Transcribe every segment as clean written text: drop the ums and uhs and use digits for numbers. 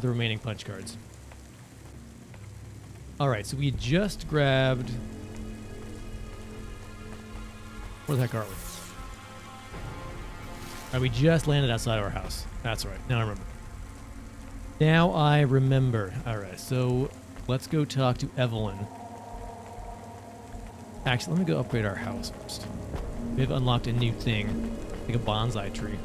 the remaining punch cards. Alright, so we just grabbed... Where the heck are we? Alright, we just landed outside of our house. That's right. Now I remember. Now I remember. Alright, so let's go talk to Evelyn. Actually, let me go upgrade our house first. We've unlocked a new thing, like a bonsai tree.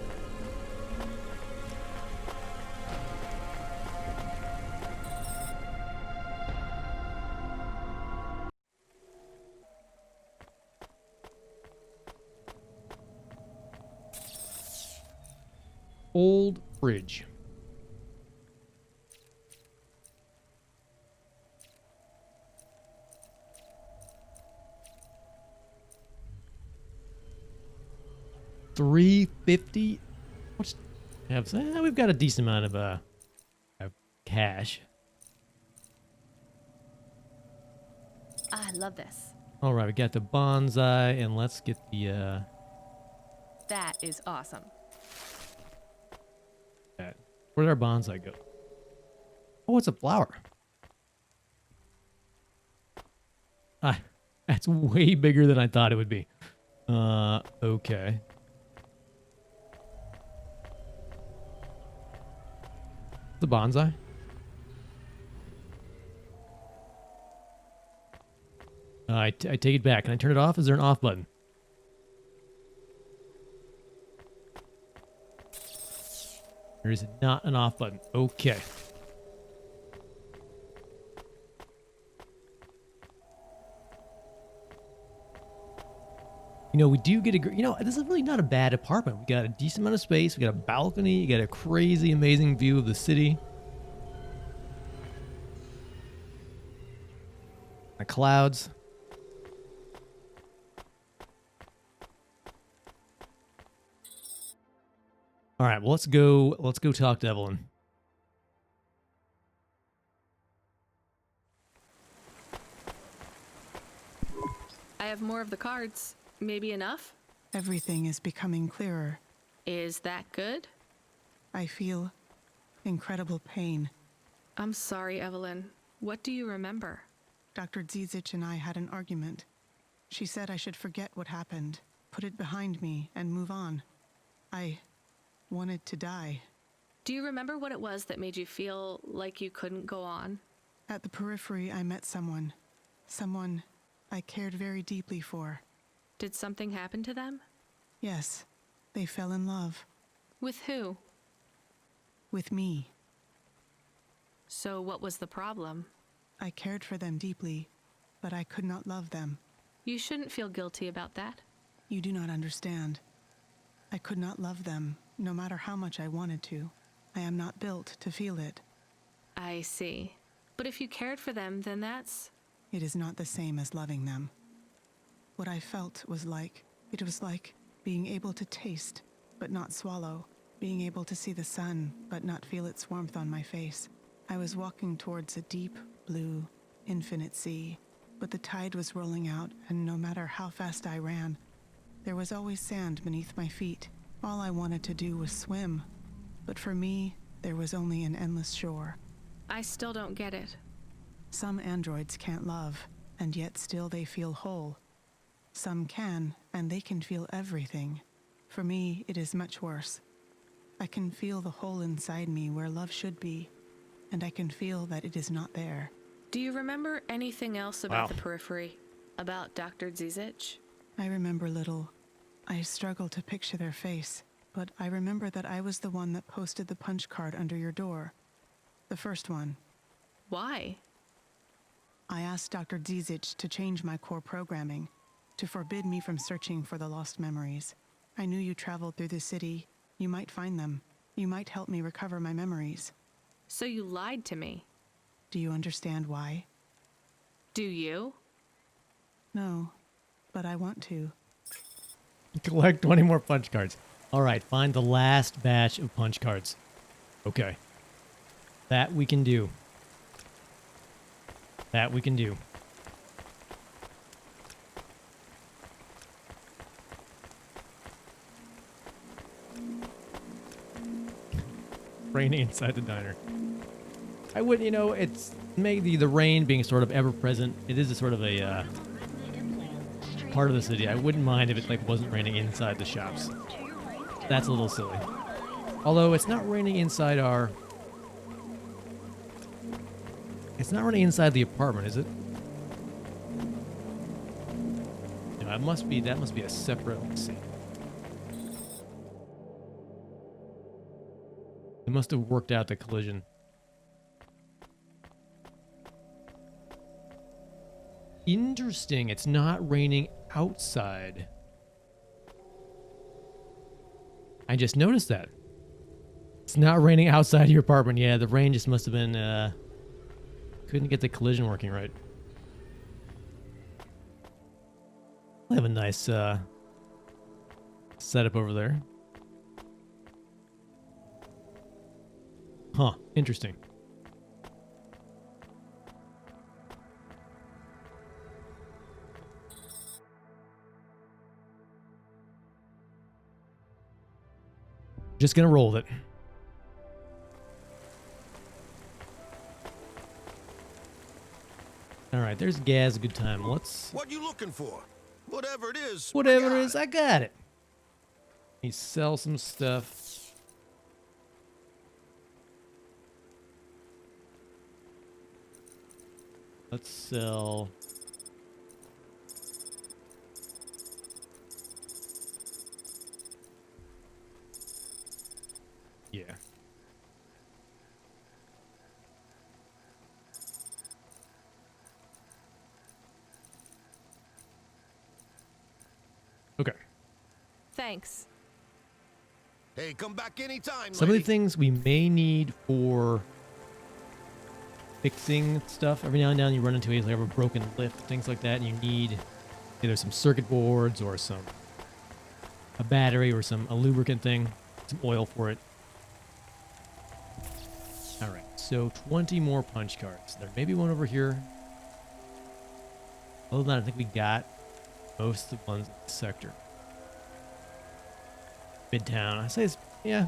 Old fridge. $350. What's we've got a decent amount of cash. I love this. All right, we got the bonsai, and let's get the. That is awesome. Where did our bonsai go? Oh, it's a flower. Ah, that's way bigger than I thought it would be. Okay. The bonsai? I take it back. Can I turn it off? Is there an off button? There is not an off button. Okay. You know, we do get a... You know, this is really not a bad apartment. We got a decent amount of space. We got a balcony. You got a crazy, amazing view of the city. The clouds. All right, well, let's go talk to Evelyn. I have more of the cards. Maybe enough? Everything is becoming clearer. Is that good? I feel incredible pain. I'm sorry, Evelyn. What do you remember? Dr. Zizic and I had an argument. She said I should forget what happened, put it behind me, and move on. I wanted to die. Do you remember what it was that made you feel like you couldn't go on? At the periphery, I met someone. Someone I cared very deeply for. Did something happen to them? Yes, they fell in love. With who? With me. So what was the problem? I cared for them deeply, but I could not love them. You shouldn't feel guilty about that. You do not understand. I could not love them, no matter how much I wanted to. I am not built to feel it. I see. But if you cared for them, then that's... It is not the same as loving them. What I felt was like, it was like being able to taste, but not swallow. Being able to see the sun, but not feel its warmth on my face. I was walking towards a deep, blue, infinite sea, but the tide was rolling out, and no matter how fast I ran, there was always sand beneath my feet. All I wanted to do was swim. But for me, there was only an endless shore. I still don't get it. Some androids can't love, and yet still they feel whole. Some can, and they can feel everything. For me, it is much worse. I can feel the hole inside me where love should be, and I can feel that it is not there. Do you remember anything else about the periphery? About Dr. Zizic? I remember little. I struggle to picture their face, but I remember that I was the one that posted the punch card under your door. The first one. Why? I asked Dr. Zizic to change my core programming, to forbid me from searching for the lost memories. I knew you traveled through the city. You might find them. You might help me recover my memories. So you lied to me. Do you understand why? Do you? No, but I want to. Collect 20 more punch cards. All right, find the last batch of punch cards. Okay. That we can do. That we can do. Raining inside the diner. I would, you know, it's maybe the rain being sort of ever present. It is a sort of a part of the city. I wouldn't mind if it like wasn't raining inside the shops. That's a little silly. Although it's not raining inside our. It's not raining inside the apartment, is it? No, it must be. That must be a separate. Let's see. They must have worked out the collision. Interesting. It's not raining outside. I just noticed that. It's not raining outside your apartment. Yeah, the rain just must have been, couldn't get the collision working right. We'll have a nice, setup over there. Huh, interesting. Just gonna roll with it. All right, there's Gaz. Good time. Let's. What you looking for? Whatever it is. Whatever it is, I got it. He sell some stuff. Let's sell. Yeah. Okay. Thanks. Hey, come back anytime. Some of the lady. things we may need for fixing stuff. Every now and then you run into a broken lift, things like that, and you need either some circuit boards or a battery or a lubricant thing, some oil for it. All right, so 20 more punch cards. There may be one over here. Other than that, I think we got most of the ones in the sector. Midtown, I say it's, yeah.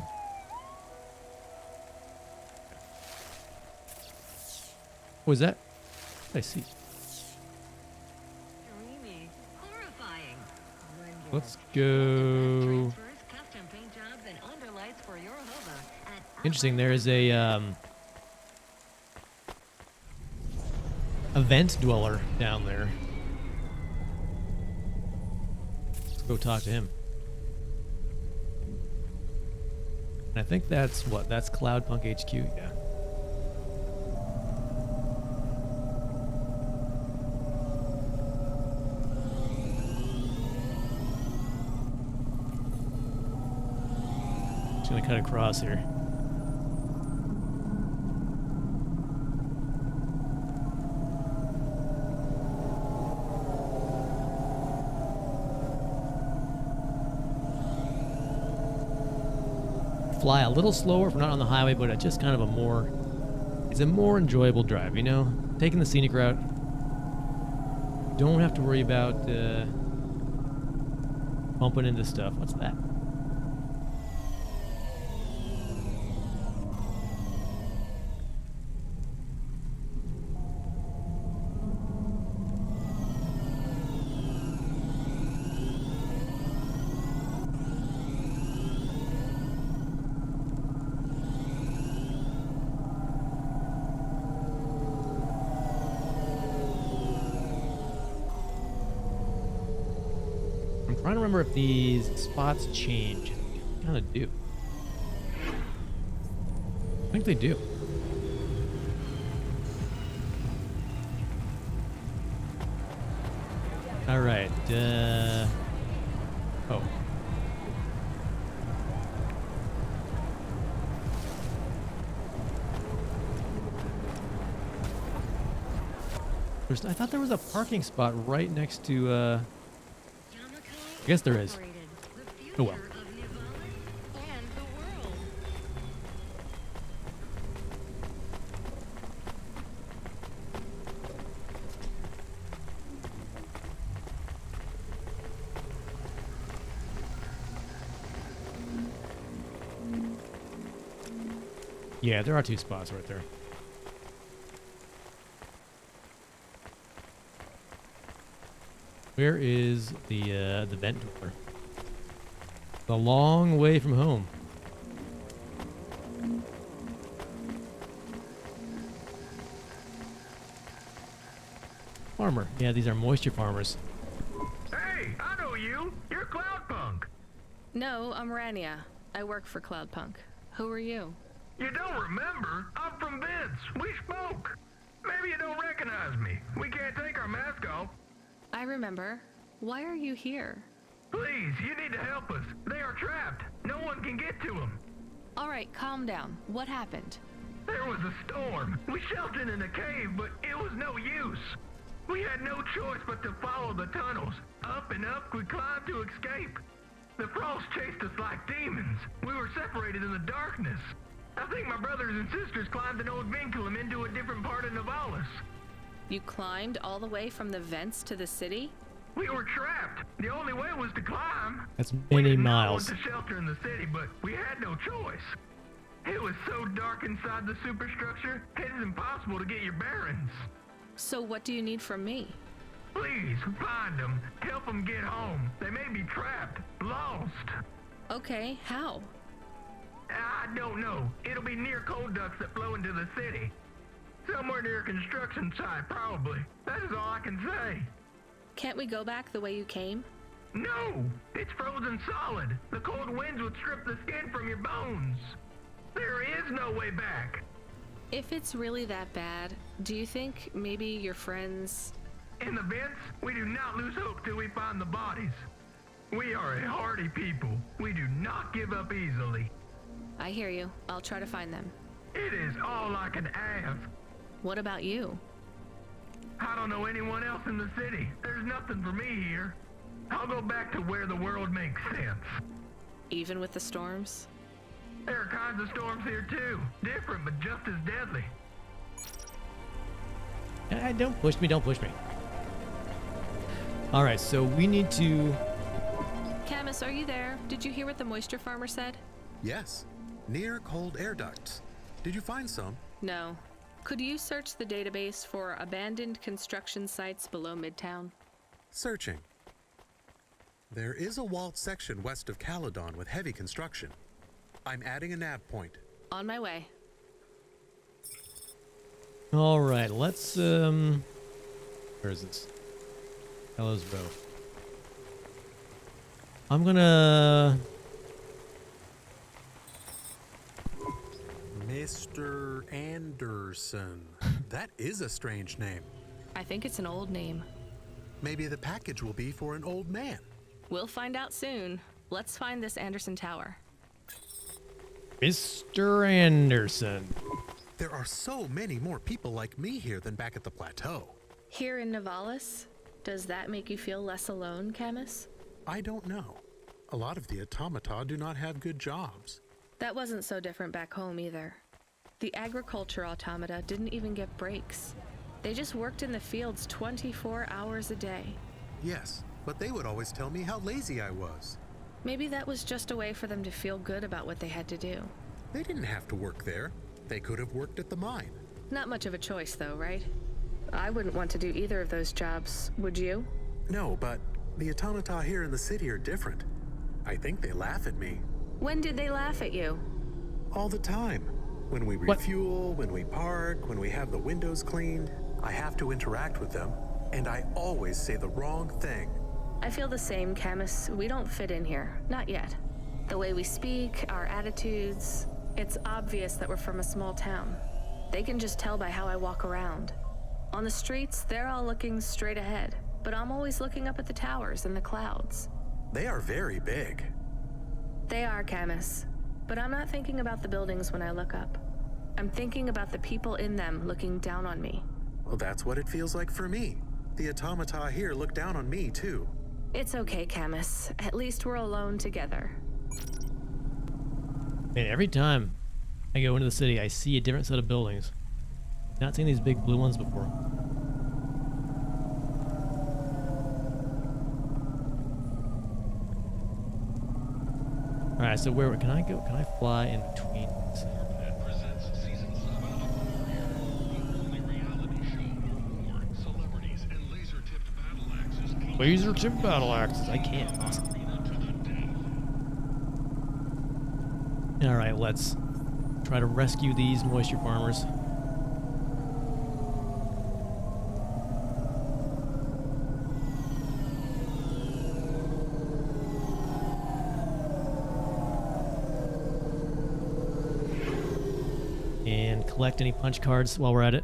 What was that? What did I see? Dreamy, horrifying. Let's go. Custom paint jobs and underlights for your hover at Interesting, there is a event dweller down there. Let's go talk to him. And I think that's what? That's Cloudpunk HQ, yeah. Just gonna cut across here. Fly a little slower if we're not on the highway, but it's just kind of it's a more enjoyable drive, you know? Taking the scenic route. Don't have to worry about bumping into stuff. What's that? I'm trying to remember if these spots change. They kind of do. I think they do. All right. Oh. I thought there was a parking spot right next to, I guess there is. Oh well. Yeah, there are two spots right there. Where is the vent door? The long way from home. Farmer. Yeah, these are moisture farmers. Hey, I know you. You're Cloudpunk. No, I'm Rania. I work for Cloudpunk. Who are you? You don't remember? I'm from Vince. We spoke. Maybe you don't recognize me. We can't take our mask off. I remember. Why are you here? Please, you need to help us. They are trapped. No one can get to them. All right, calm down. What happened? There was a storm. We sheltered in a cave, but it was no use. We had no choice but to follow the tunnels. Up and up, we climbed to escape. The frost chased us like demons. We were separated in the darkness. I think my brothers and sisters climbed an old vinculum into a different part of Navalis. You climbed all the way from the vents to the city? We were trapped. The only way was to climb. That's We many did not miles. want to shelter in the city, but we had no choice. It was so dark inside the superstructure, it is impossible to get your bearings. So what do you need from me? Please, find them. Help them get home. They may be trapped, lost. Okay, how? I don't know. It'll be near coal ducts that flow into the city. Somewhere near a construction site, probably. That is all I can say. Can't we go back the way you came? No! It's frozen solid. The cold winds would strip the skin from your bones. There is no way back. If it's really that bad, do you think maybe your friends... In the vents, we do not lose hope till we find the bodies. We are a hardy people. We do not give up easily. I hear you. I'll try to find them. It is all I can ask. What about you? I don't know anyone else in the city. There's nothing for me here. I'll go back to where the world makes sense. Even with the storms? There are kinds of storms here too. Different, but just as deadly. Don't push me, don't push me. All right, so we need to... Camus, are you there? Did you hear what the moisture farmer said? Yes, near cold air ducts. Did you find some? No. Could you search the database for abandoned construction sites below Midtown? Searching. There is a walled section west of Caledon with heavy construction. I'm adding a nav point. On my way. All right, let's... Where is this? Hello's Row. I'm gonna... Mr. Anderson. That is a strange name. I think it's an old name. Maybe the package will be for an old man. We'll find out soon. Let's find this Anderson Tower. Mr. Anderson. There are so many more people like me here than back at the plateau. Here in Navalis? Does that make you feel less alone, Camus? I don't know. A lot of the automata do not have good jobs. That wasn't so different back home either. The agriculture automata didn't even get breaks. They just worked in the fields 24 hours a day. Yes, but they would always tell me how lazy I was. Maybe that was just a way for them to feel good about what they had to do. They didn't have to work there. They could have worked at the mine. Not much of a choice though, right? I wouldn't want to do either of those jobs, would you? No, but the automata here in the city are different. I think they laugh at me. When did they laugh at you? All the time. When we What? refuel, when we park, when we have the windows cleaned, I have to interact with them, and I always say the wrong thing. I feel the same, Camus. We don't fit in here. Not yet. The way we speak, our attitudes, it's obvious that we're from a small town. They can just tell by how I walk around. On the streets, they're all looking straight ahead, but I'm always looking up at the towers and the clouds. They are very big. They are, Camus. But I'm not thinking about the buildings when I look up. I'm thinking about the people in them looking down on me. Well, that's what it feels like for me. The automata here look down on me, too. It's okay, Camus. At least we're alone together. Man, every time I go into the city, I see a different set of buildings. Not seen these big blue ones before. All right, so where can I go? Can I fly in between? That presents season 7 of the only reality show where celebrities and laser-tipped battle axes laser tip battle axes. I can. Awesome. All right, let's try to rescue these moisture farmers. And collect any punch cards while we're at it.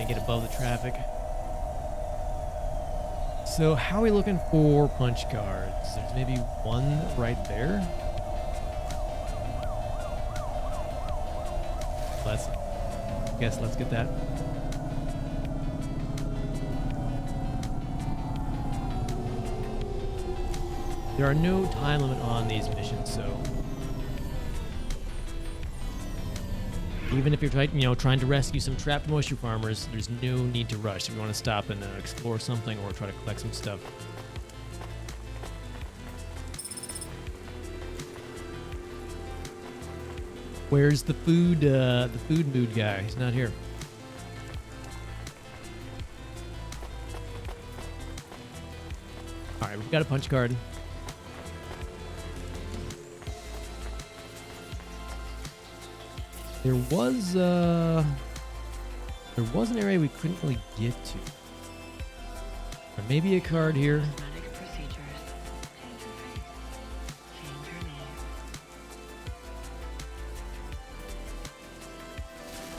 Get above the traffic. So how are we looking for punch cards? There's maybe one right there. Let's get that. There are no time limit on these missions, so even if you're trying to rescue some trapped moisture farmers, there's no need to rush if you want to stop and explore something or try to collect some stuff. Where's the food mood guy? He's not here. All right, we've got a punch card. There was an area we couldn't really get to. There may be a card here. Cosmetic procedures. Change your face. Change your name.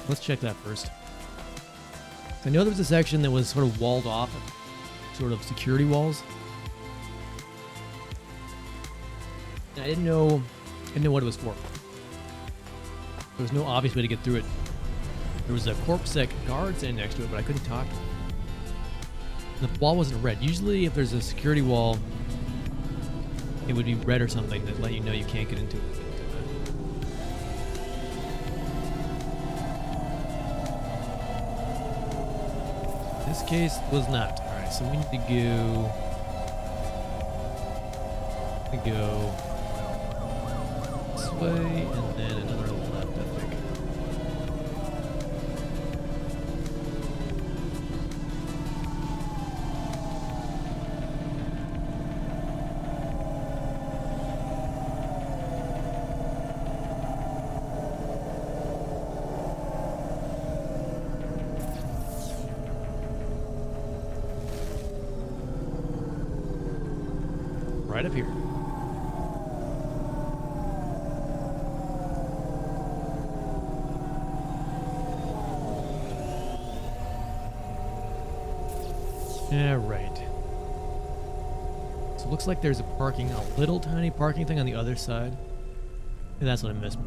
Let's check that first. I know there was a section that was sort of walled off, sort of security walls. And I didn't know what it was for. There was no obvious way to get through it. There was a corpsec guard standing next to it, but I couldn't talk. And the wall wasn't red. Usually, if there's a security wall, it would be red or something that let you know you can't get into it. This case was not. All right, so we need to go this way, and then another left, I think. Right up here. Yeah, right. So it looks like there's a little tiny parking thing on the other side. And that's what I missed.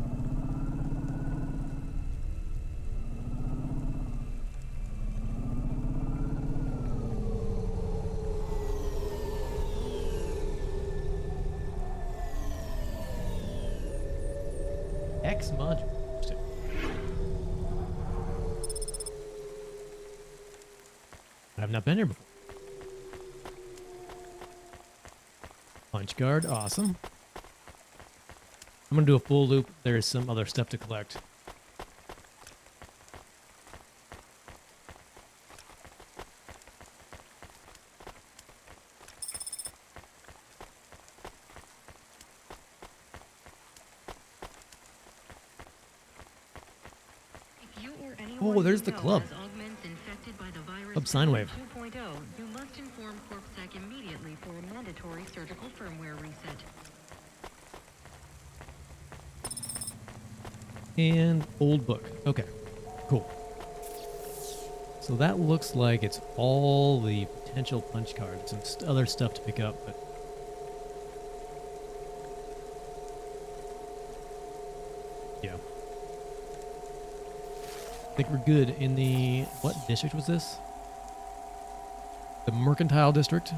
X module. I've not been here before. Punch guard, awesome. I'm gonna do a full loop. There's some other stuff to collect. Oh, there's the club. Club sine wave. 2.0, you must inform CorpSec immediately for a mandatory surgical firmware reset. And old book. Okay, cool. So that looks like it's all the potential punch cards and other stuff to pick up, but yeah. I think we're good in the... What district was this? The Mercantile District?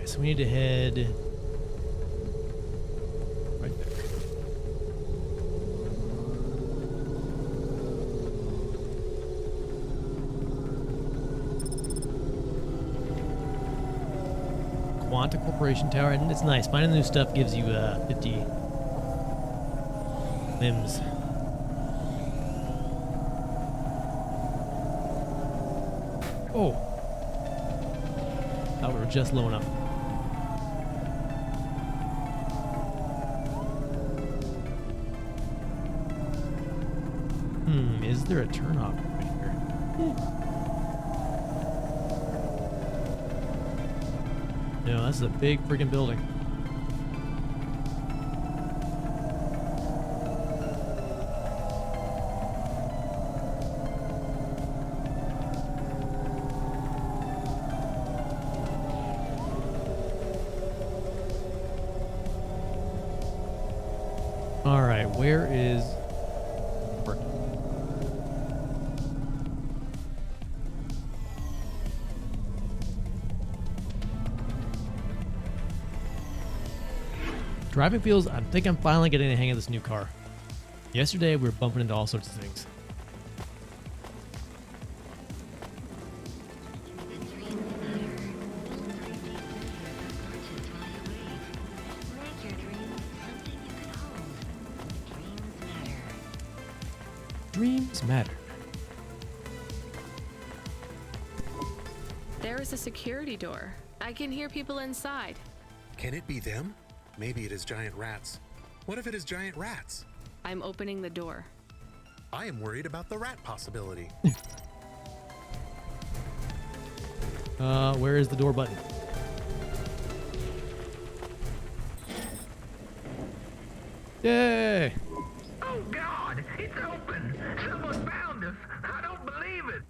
right, so we need to head right there. Quanta Corporation Tower, and it's nice. Finding new stuff gives you 50 limbs. Oh! Thought we were just low enough. Is there a turnoff right here? No, this is a big freaking building. All right, where is parking? Driving feels, I think I'm finally getting the hang of this new car. Yesterday, we were bumping into all sorts of things. Dreams matter. There is a security door. I can hear people inside. Can it be them? Maybe it is giant rats. What if it is giant rats? I'm opening the door. I am worried about the rat possibility. Where is the door button? Yay! Oh God, it's open. Someone found us. I don't believe it.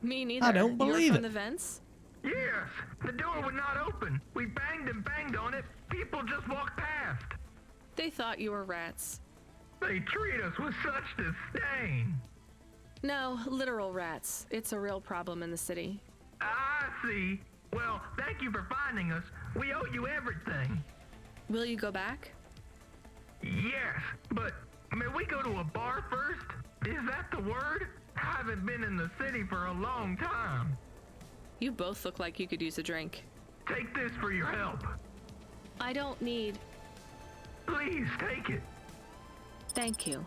Me neither. I don't You were believe from it. the vents? Yes, the door would not open. We banged and banged on it. People just walked past. They thought you were rats. They treat us with such disdain. No, literal rats. It's a real problem in the city. I see. Well, thank you for finding us. We owe you everything. Will you go back? Yes, but may we go to a bar first? Is that the word? I haven't been in the city for a long time. You both look like you could use a drink. Take this for your help. I don't need... Please take it. Thank you.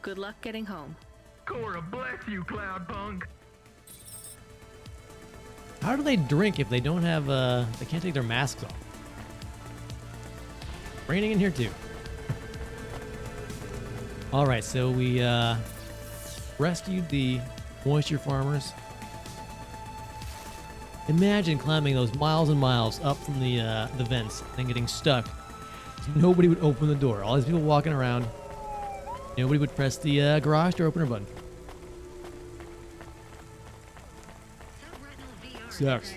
Good luck getting home. Cora bless you, Cloudpunk. How do they drink if they don't have, they can't take their masks off? Raining in here too. All right, so we rescued the moisture farmers. Imagine climbing those miles and miles up from the vents and getting stuck. Nobody would open the door. All these people walking around. Nobody would press the garage door opener button. Sucks.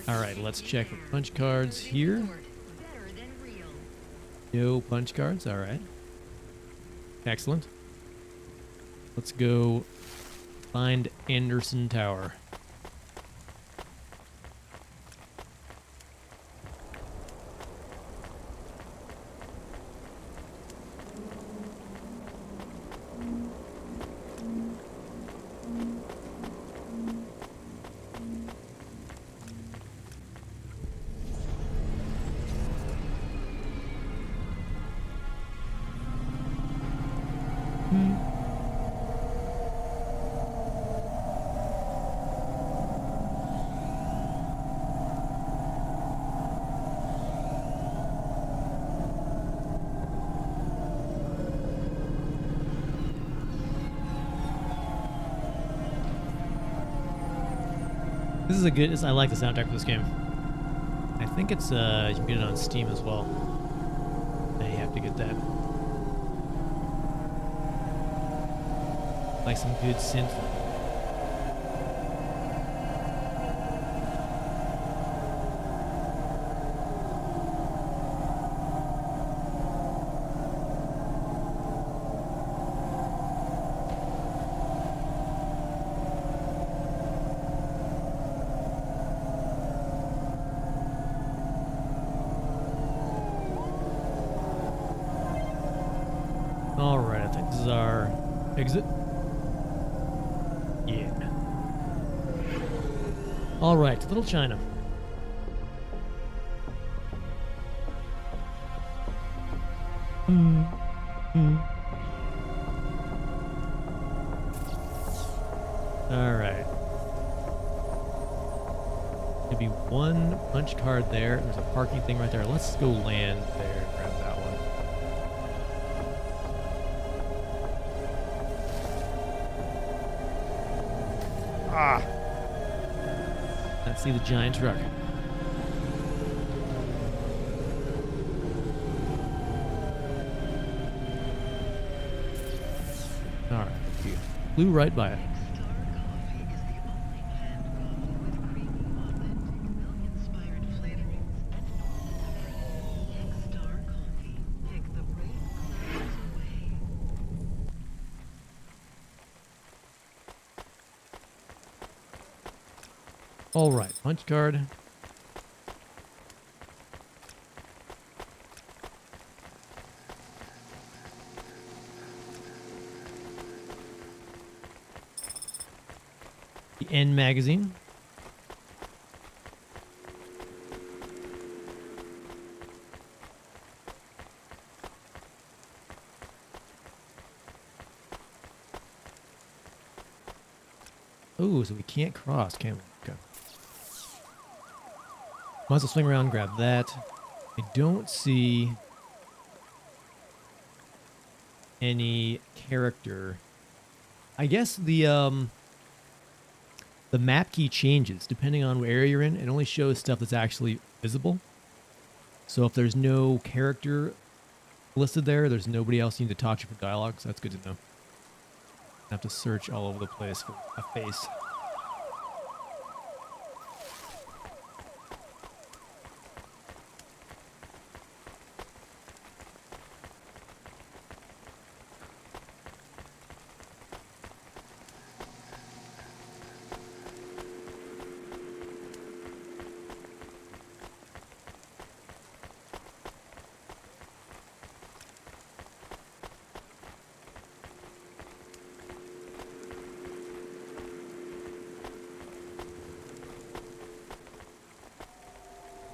All right, let's check the punch cards here. No punch cards. All right. Excellent. Let's go find Anderson Tower. This is a good. I like the soundtrack for this game. I think it's you can get it on Steam as well. I have to get that. Like some good synth. All right, I think this is our exit. Yeah. All right, Little China. All right. Maybe one punch card there. There's a parking thing right there. Let's go land there and grab that one. Ah! Let's see the giant truck. All right, flew right by it. All right, punch card. The N magazine. Ooh, so we can't cross, can we? Okay. Might as well swing around and grab that. I don't see any character. I guess the map key changes depending on what area you're in. It only shows stuff that's actually visible. So if there's no character listed there, there's nobody else you need to talk to for dialogue, so that's good to know. I have to search all over the place for a face.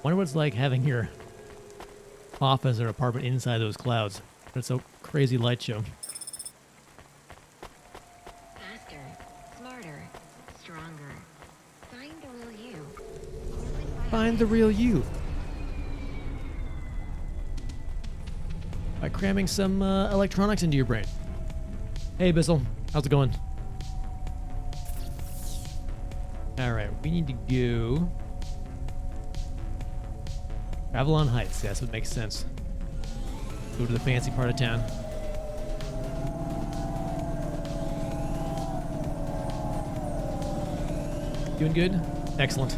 Wonder what it's like having your office or apartment inside those clouds. It's a crazy light show. Faster, smarter, stronger. Find the real you. Find the real you. By cramming some electronics into your brain. Hey, Bissell. How's it going? Alright, we need to go... Avalon Heights, yes, it makes sense. Go to the fancy part of town. Doing good? Excellent.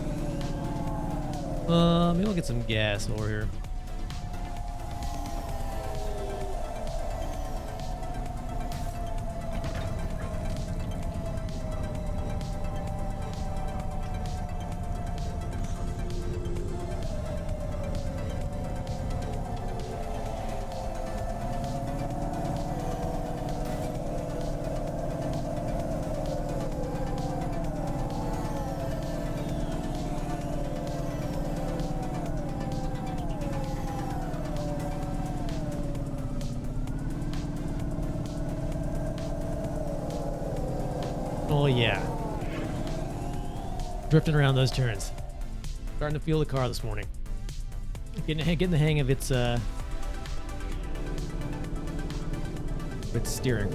Maybe I'll get some gas over here. Oh yeah. Drifting around those turns. Starting to feel the car this morning. Getting the hang of its steering.